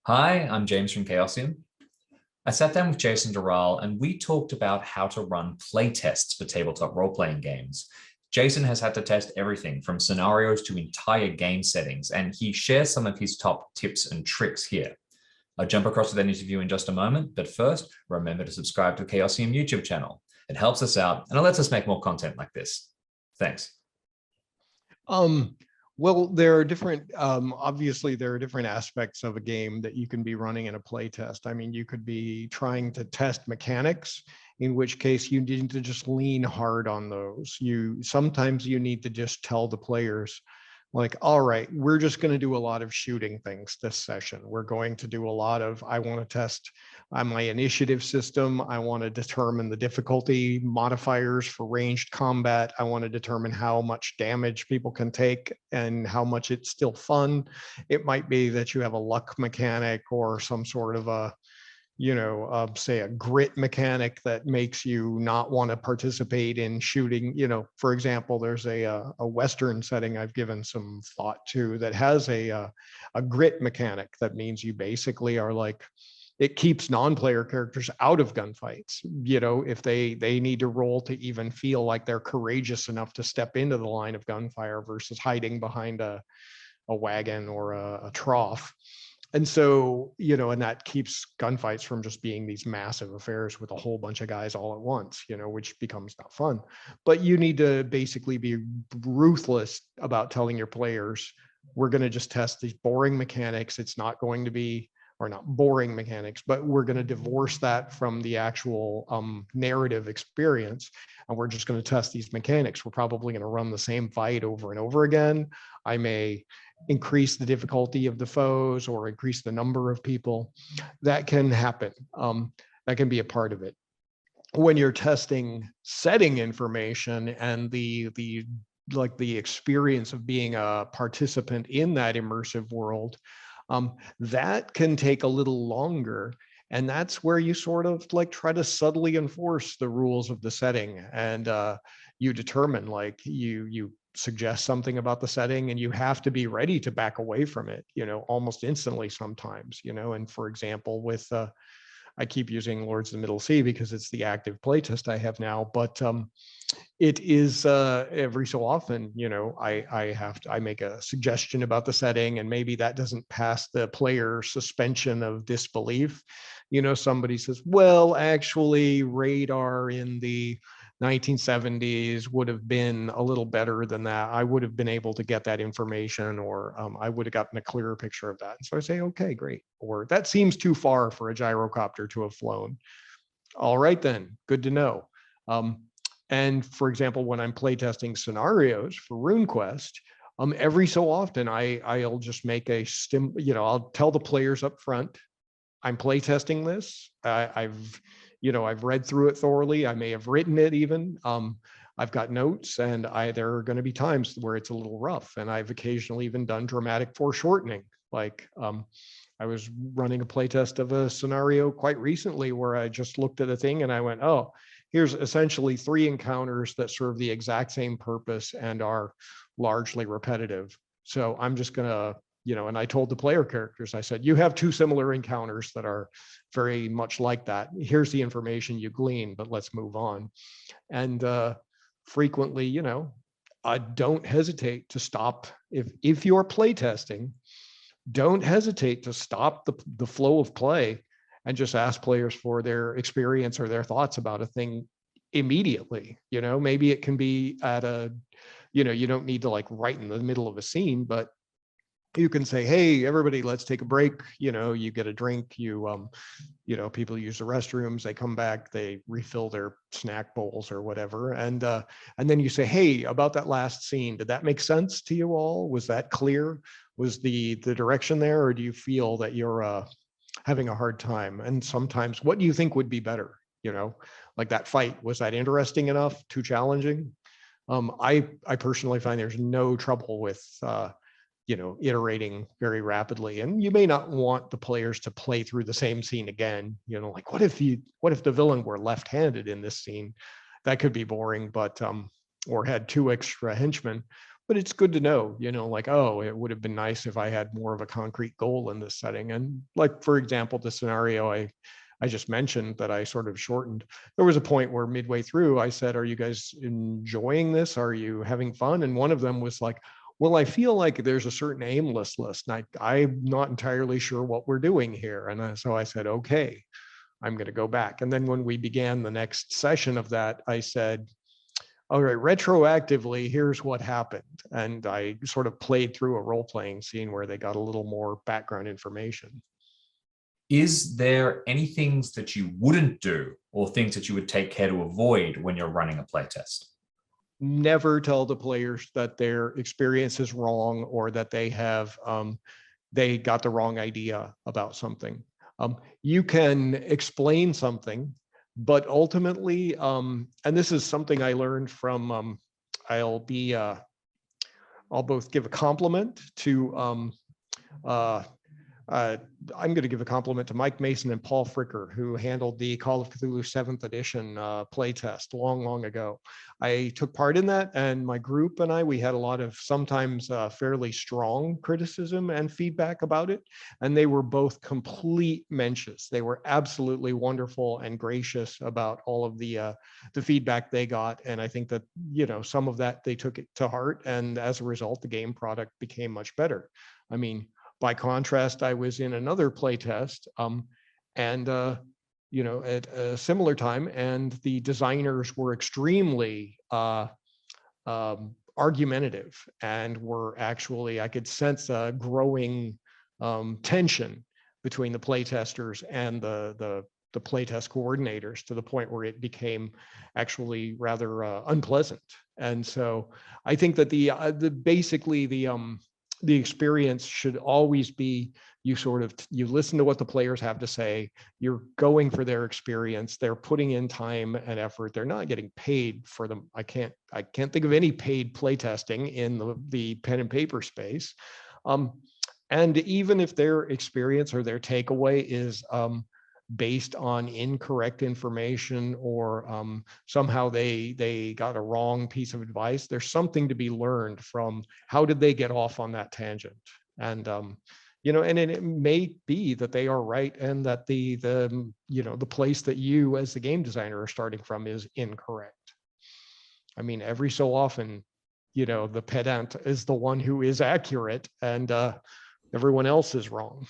Hi, I'm James from Chaosium. I sat down with Jason Dural and we talked about how to run playtests for tabletop role-playing games. Jason has had to test everything from scenarios to entire game settings, and he shares some of his top tips and tricks here. I'll jump across to that interview in just a moment, but first, remember to subscribe to the Chaosium YouTube channel. It helps us out and it lets us make more content like this. Thanks. Um, well, there are different, obviously there are different aspects of a game that you can be running in a play test. I mean, you could be trying to test mechanics, in which case you need to just lean hard on those. Sometimes you need to just tell the players, like, all right, we're just going to do a lot of shooting things this session. We're going to do a lot of, I want to test my initiative system. I want to determine the difficulty modifiers for ranged combat. I want to determine how much damage people can take and how much it's still fun. It might be that you have a luck mechanic or some sort of a, say a grit mechanic that makes you not want to participate in shooting. For example, there's a Western setting I've given some thought to that has a grit mechanic. That means you basically are like, it keeps non-player characters out of gunfights. If they need to roll to even feel like they're courageous enough to step into the line of gunfire versus hiding behind a wagon or a trough. And so, and that keeps gunfights from just being these massive affairs with a whole bunch of guys all at once, which becomes not fun. But you need to basically be ruthless about telling your players, we're going to just test these boring mechanics. It's not going to be, or not boring mechanics, but we're going to divorce that from the actual narrative experience. And we're just going to test these mechanics. We're probably going to run the same fight over and over again. I may increase the difficulty of the foes or increase the number of people. That can happen. That can be a part of it. When you're testing setting information and the experience of being a participant in that immersive world, that can take a little longer. And that's where you sort of like try to subtly enforce the rules of the setting. And you determine, like, you suggest something about the setting and you have to be ready to back away from it, almost instantly sometimes, and for example, with I keep using Lords of the Middle Sea because it's the active playtest I have now, but it is every so often, I make a suggestion about the setting and maybe that doesn't pass the player suspension of disbelief. Somebody says, well, actually radar in the 1970s would have been a little better than that. I would have been able to get that information, or I would have gotten a clearer picture of that. And so I say, okay, great. Or that seems too far for a gyrocopter to have flown. All right, then, good to know. And for example, when I'm playtesting scenarios for RuneQuest, every so often I'll just make I'll tell the players up front, I'm playtesting this. I've read through it thoroughly. I may have written it even. I've got notes, and there are going to be times where it's a little rough, and I've occasionally even done dramatic foreshortening. Like I was running a playtest of a scenario quite recently where I just looked at a thing and I went, oh, here's essentially 3 encounters that serve the exact same purpose and are largely repetitive. So I'm just going to, and I told the player characters, I said, you have 2 similar encounters that are very much like that. Here's the information you glean, but let's move on. And frequently, I don't hesitate to stop. If you're playtesting, don't hesitate to stop the flow of play and just ask players for their experience or their thoughts about a thing immediately. Maybe it can be at a, you don't need to like right in the middle of a scene, but you can say, hey, everybody, let's take a break. You get a drink, people use the restrooms, they come back, they refill their snack bowls or whatever. And then you say, hey, about that last scene, did that make sense to you all? Was that clear? Was the direction there? Or do you feel that you're having a hard time? And sometimes, what do you think would be better? Like that fight, was that interesting enough? Too challenging? I personally find there's no trouble with iterating very rapidly. And you may not want the players to play through the same scene again. Like what if the villain were left-handed in this scene? That could be boring, but or had 2 extra henchmen. but it's good to know, like, oh, it would have been nice if I had more of a concrete goal in this setting. And like, for example, the scenario I just mentioned that I sort of shortened, there was a point where midway through I said, are you guys enjoying this? Are you having fun? And one of them was like, well, I feel like there's a certain aimlessness, and I'm not entirely sure what we're doing here. And so I said, okay, I'm going to go back. And then when we began the next session of that, I said, all right, retroactively, here's what happened. And I sort of played through a role-playing scene where they got a little more background information. Is there any things that you wouldn't do or things that you would take care to avoid when you're running a playtest? Never tell the players that their experience is wrong or that they got the wrong idea about something. You can explain something, but ultimately, and this is something I learned from, I'll both give a compliment to I'm going to give a compliment to Mike Mason and Paul Fricker, who handled the Call of Cthulhu 7th edition playtest long ago. I took part in that, and my group and we had a lot of sometimes fairly strong criticism and feedback about it. And they were both complete mensches. They were absolutely wonderful and gracious about all of the feedback they got. And I think that, some of that they took it to heart. And as a result, the game product became much better. I mean, by contrast, I was in another playtest, and at a similar time, and the designers were extremely argumentative, and were actually, I could sense a growing tension between the playtesters and the playtest coordinators, to the point where it became actually rather unpleasant. And so I think that basically the experience should always be, you listen to what the players have to say, you're going for their experience, they're putting in time and effort, they're not getting paid for them. I can't think of any paid playtesting in the pen and paper space. And even if their experience or their takeaway is based on incorrect information, or somehow they got a wrong piece of advice, there's something to be learned from how did they get off on that tangent. And and it may be that they are right, and that the place that you as the game designer are starting from is incorrect. I mean, every so often, the pedant is the one who is accurate, and everyone else is wrong.